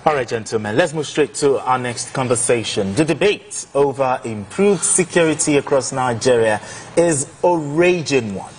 All right, gentlemen, let's move straight to our next conversation. The debate over improved security across Nigeria is a raging one.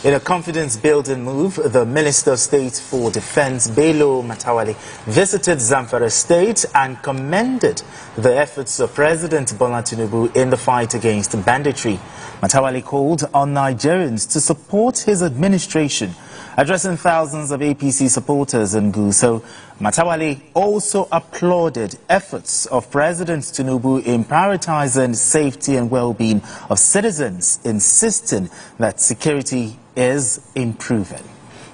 In a confidence-building move, the Minister of State for Defense, Matawalle, visited Zamfara State and commended the efforts of President Bola Tinubu in the fight against banditry. Matawalle called on Nigerians to support his administration. Addressing thousands of APC supporters in Gusau, Matawalle also applauded efforts of President Tinubu in prioritizing safety and well-being of citizens, insisting that security is improving.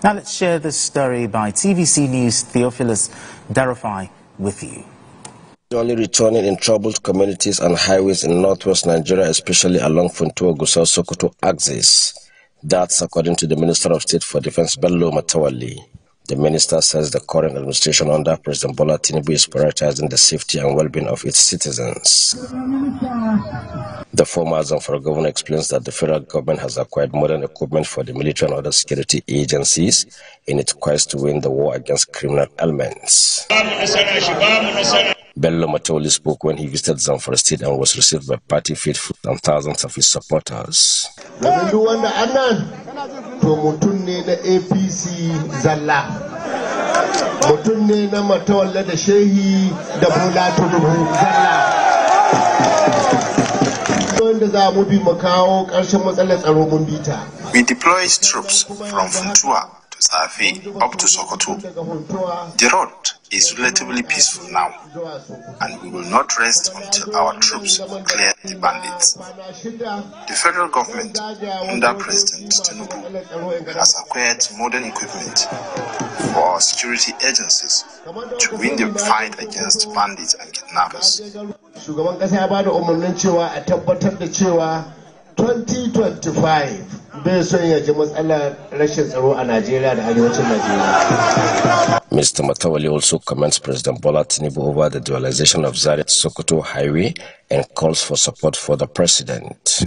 Now let's share this story by TVC News Theophilus Darufai with you. Only returning in troubled communities and highways in northwest Nigeria, especially along Funtua-Gusau-Sokoto axis. That's according to the Minister of State for Defense, Matawalle. The minister says the current administration under President Bola Tinubu is prioritizing the safety and well-being of its citizens. The former Zamfara governor explains that the federal government has acquired modern equipment for the military and other security agencies in its quest to win the war against criminal elements. Matawalle spoke when he visited Zamfara State and was received by party faithful and thousands of his supporters. We deployed troops from Funtua to Safi up to Sokoto. The road is relatively peaceful now, and we will not rest until our troops clear the bandits. The federal government, under President Tinubu, has acquired modern equipment for our security agencies to win the fight against bandits and kidnappers. 2025 Mr. Matawalle also commends President Bola Tinubu over the dualization of Zaria-Sokoto highway and calls for support for the president.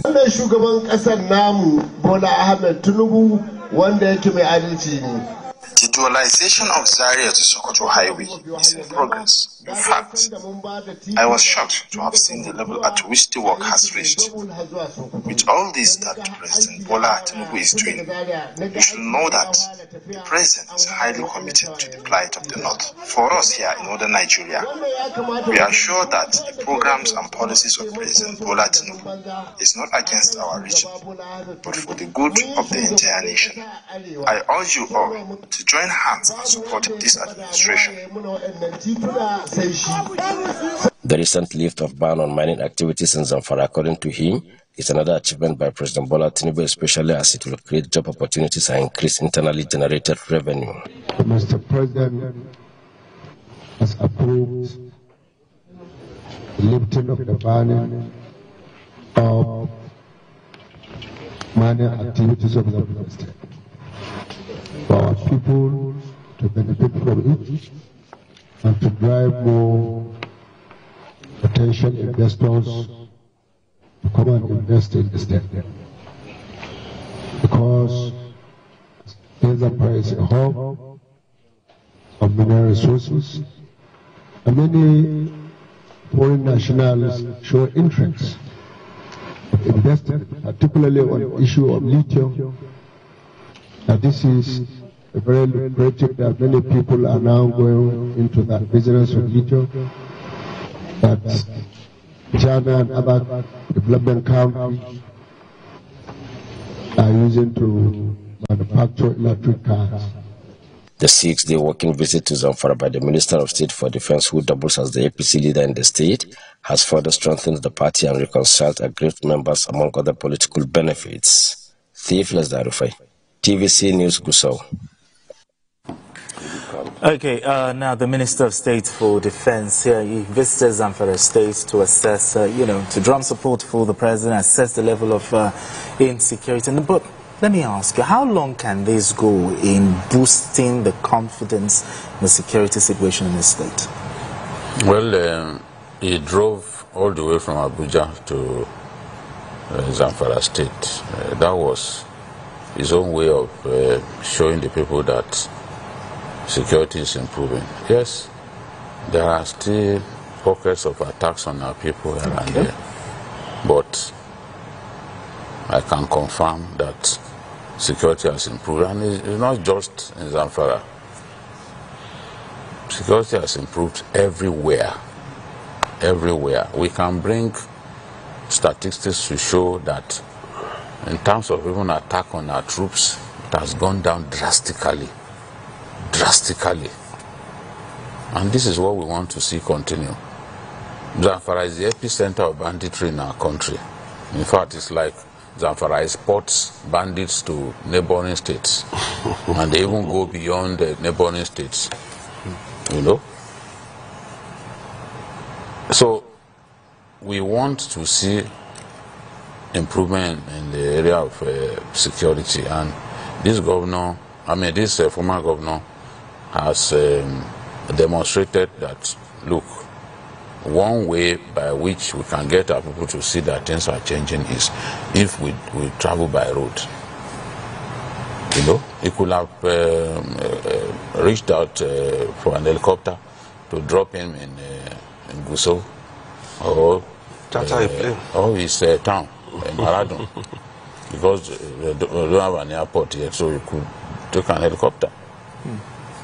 The dualization of Zaria to Sokoto highway is in progress. In fact, I was shocked to have seen the level at which the work has reached. With all this that President Bola Tinubu is doing, you should know that the president is highly committed to the plight of the North. For us here in northern Nigeria, we are sure that the programs and policies of President Bola Tinubu is not against our region, but for the good of the entire nation. I urge you all to join hands and support this administration. The recent lift of ban on mining activities in Zamfara, according to him, is another achievement by President Bola Tinubu, especially as it will create job opportunities and increase internally generated revenue. Mr. President has approved the lifting of the ban of mining activities of the state for our people to benefit from it and to drive more potential investors to come and invest in the state. Because there's a price a hub of mineral resources, and many foreign nationals show interest of investing, particularly on the issue of lithium. This is a very lucrative that many people are now going into that business of lithium that China and other development countries are using to manufacture electric cars. The 6-day working visit to Zamfara by the Minister of State for Defense, who doubles as the APC leader in the state, has further strengthened the party and reconciled aggrieved members among other political benefits. Theophilus Darufai, TVC News, Gusau. Okay, now the Minister of State for Defense here, he visited Zamfara State to assess, to drum support for the president, assess the level of insecurity. But let me ask you, how long can this go in boosting the confidence in the security situation in the state? Well, he drove all the way from Abuja to Zamfara State. That was his own way of showing the people that security is improving. Yes, There are still pockets of attacks on our people here and there, but I can confirm that security has improved, and it's not just in Zamfara. Security has improved everywhere. Everywhere. We can bring statistics to show that in terms of even attack on our troops, it has gone down drastically. Drastically. And this is what we want to see continue. Zamfara is the epicenter of banditry in our country. In fact, it's like Zamfara exports bandits to neighboring states. And they even go beyond the neighboring states. You know? So, we want to see improvement in the area of security. And this governor, this former governor has demonstrated that, look, one way by which we can get our people to see that things are changing is if we travel by road. You know, he could have reached out for an helicopter to drop him in Gusau or his town in Maradon, because we don't have an airport yet, so he could take an helicopter.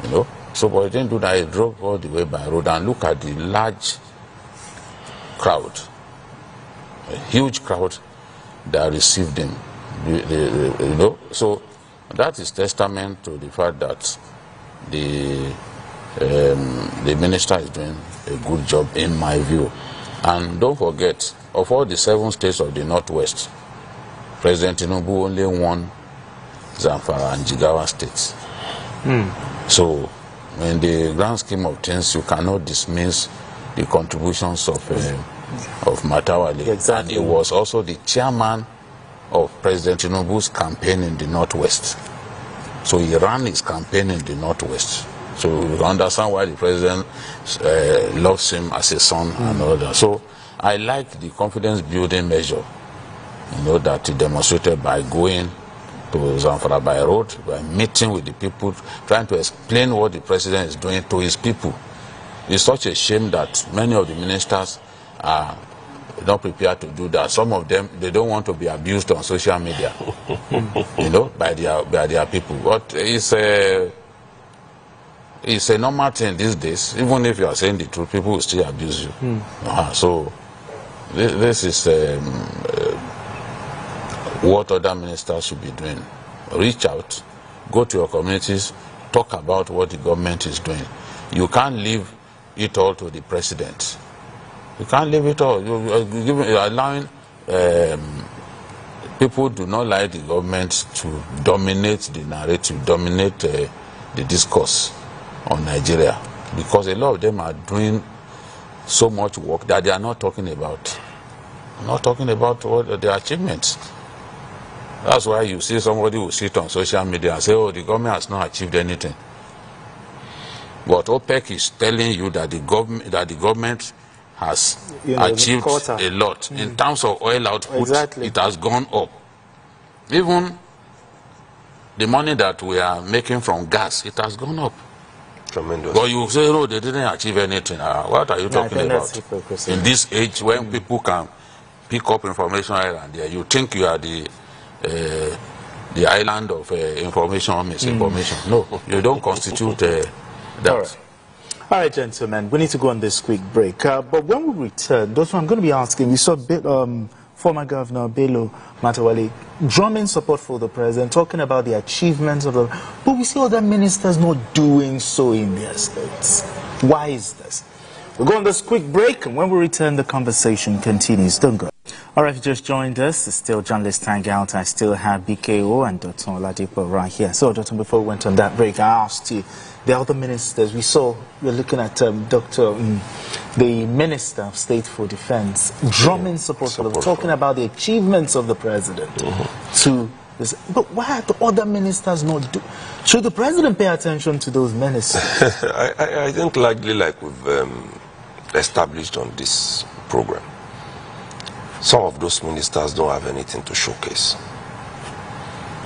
You know, so but he didn't do that. He drove all the way by road, and look at the large crowd, a huge crowd that received him. You know, so that is testament to the fact that the minister is doing a good job, in my view. And don't forget, of all the 7 states of the Northwest, President Tinubu only won Zamfara and Jigawa states. So, in the grand scheme of things, you cannot dismiss the contributions of Matawalle. Exactly. And he was also the chairman of President Tinubu's campaign in the Northwest. So he ran his campaign in the Northwest. So you understand why the president loves him as a son and all that. So I like the confidence building measure, you know, that he demonstrated by going to Zamfara by road, by meeting with the people, trying to explain what the president is doing to his people. It's such a shame that many of the ministers are not prepared to do that. Some of them, they don't want to be abused on social media, you know, by their people. But it's a normal thing these days. Even if you are saying the truth, people will still abuse you. So this is what other ministers should be doing. Reach out, go to your communities, talk about what the government is doing. You can't leave it all to the president. You can't leave it all. You're allowing people do not like the government to dominate the narrative, dominate the discourse on Nigeria, because a lot of them are doing so much work that they are not talking about. Not talking about what their achievements. That's why you see somebody who sit on social media and say, oh, the government has not achieved anything. But OPEC is telling you that the government has achieved a lot. In terms of oil output, it has gone up. Even the money that we are making from gas, it has gone up. Tremendous. But you say, no, they didn't achieve anything. What are you talking about? In this age when people can pick up information here and there, you think you are the island of information or misinformation. No, you don't constitute that. All right, gentlemen, we need to go on this quick break. But when we return, that's what I'm going to be asking. We saw former Governor Bello Matawalle drumming support for the president, talking about the achievements of the... But we see other ministers not doing so in their states. Why is this? We'll go on this quick break, and when we return, the conversation continues. Don't go. All right, if you just joined us, it's still journalist hangout. I still have BKO and Dr. Oladipo right here. So, Dr., before we went on that break, I asked you, the other ministers, we're looking at the Minister of State for Defense, drumming support for them, talking about the achievements of the president to this. But why are the other ministers not do? Should the president pay attention to those ministers? I think likely, like we've established on this program, some of those ministers don't have anything to showcase,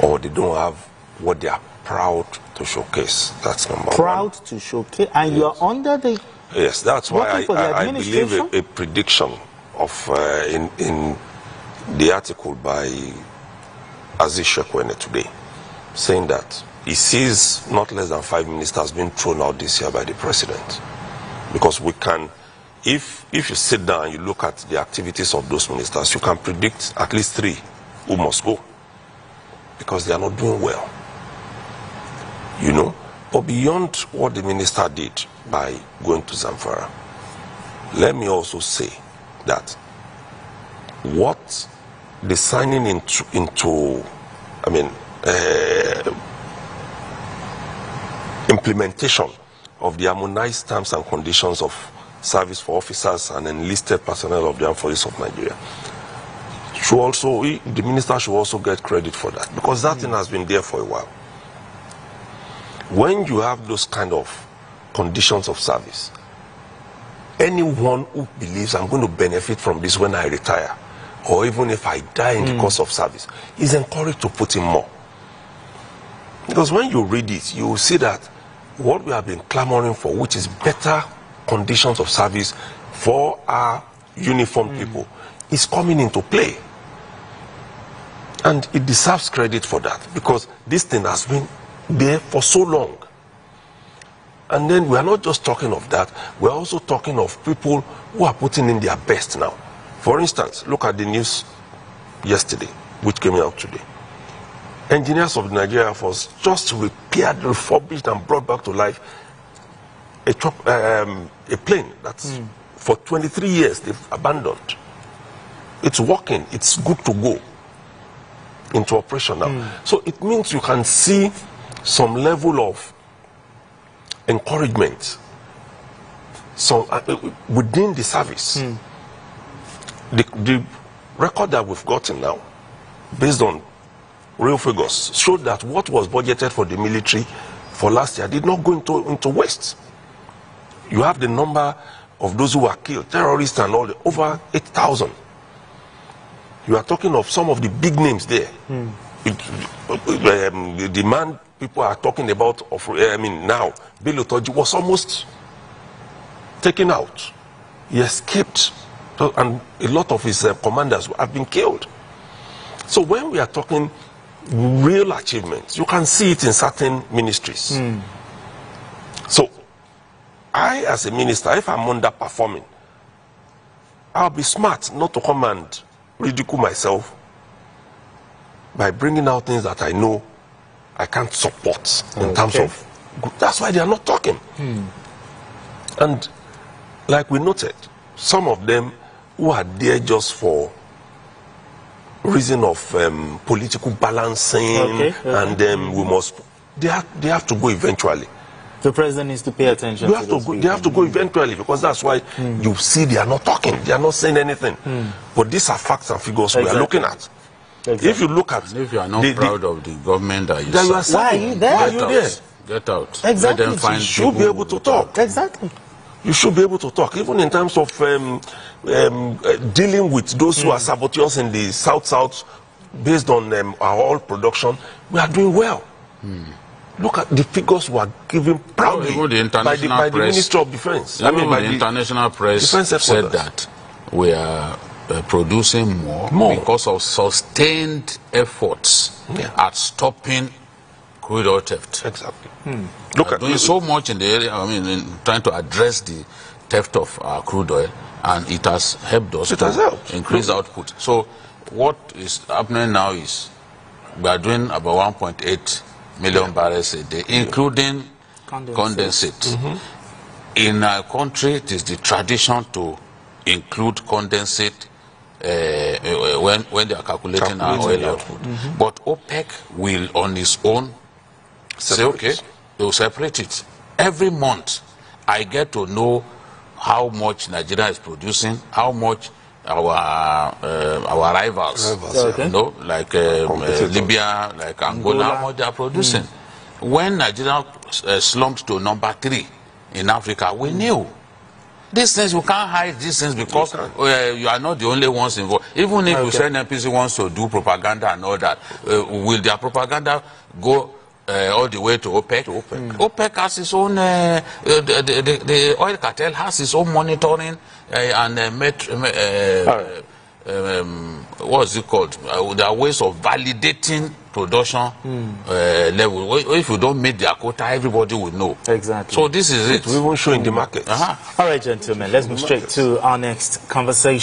or they don't have what they are proud to showcase. That's number one. Proud to showcase, and yes. You are under the Yes, that's why I believe a prediction of in the article by Aziz Shekwene today, saying that he sees not less than 5 ministers being thrown out this year by the president. Because we can, if you sit down and you look at the activities of those ministers, you can predict at least 3 who must go. Because they are not doing well. You know? But beyond what the minister did by going to Zamfara, let me also say that what the signing into implementation of the harmonized terms and conditions of service for officers and enlisted personnel of the Armed Forces of Nigeria should also, the minister should also get credit for that, because that thing has been there for a while. When you have those kind of conditions of service, anyone who believes I'm going to benefit from this when I retire, or even if I die in the course of service, is encouraged to put in more. Because when you read it, you will see that what we have been clamoring for, which is better conditions of service for our uniformed people, is coming into play. And it deserves credit for that, because this thing has been there for so long. And then we are not just talking of that, we are also talking of people who are putting in their best now. For instance, look at the news yesterday, which came out today. Engineers of the Nigeria Air Force just repaired, refurbished, and brought back to life a plane that's for 23 years they've abandoned. It's working, it's good to go into operation now. So it means you can see some level of encouragement within the service. The record that we've gotten now, based on real figures, showed that what was budgeted for the military for last year did not go into waste. You have the number of those who were killed, terrorists and all, over 8,000. You are talking of some of the big names there. The man people are talking about, now, Bello Toji was almost taken out. He escaped, and a lot of his commanders have been killed. So when we are talking real achievements, you can see it in certain ministries. So I, as a minister, if I'm underperforming, I'll be smart not to come and ridicule myself by bringing out things that I know I can't support in terms of. That's why they are not talking. And like we noted, some of them who are there just for reason of political balancing, and we must, they have to go eventually. The president needs to pay attention to those people. They have to go eventually, because that's why you see they are not talking, they are not saying anything. But these are facts and figures we are looking at. If you look at, if you are not proud of the government that you serve, why are you there? Get out. Exactly. Let them find you should be able to talk. Exactly. You should be able to talk, even in terms of dealing with those who are saboteurs in the South, based on our oil production. We are doing well. Look at the figures we are given proudly by the Minister of Defense. The international press said that we are producing more because of sustained efforts at stopping crude oil theft. Exactly. Look at doing so much in the area. In trying to address the theft of crude oil, and it has helped us to increase output. So what is happening now is we are doing about 1.8 million barrels a day, including condensate. In our country, it is the tradition to include condensate when they are calculating our oil output. But OPEC will, on its own, say, okay, they will separate it. Every month, I get to know how much Nigeria is producing, how much our rivals, like Libya, like Angola, how much they are producing. When Nigeria slumped to number 3 in Africa, we knew. These things, you can't hide these things, because you are not the only ones involved. Even if you say NPC wants to do propaganda and all that, will their propaganda go all the way to OPEC. OPEC has its own, the oil cartel has its own monitoring what's it called? There are ways of validating production level. If you don't meet their quota, everybody will know. Exactly. So this is it. We won't show in the market. All right, gentlemen, let's move straight to our next conversation.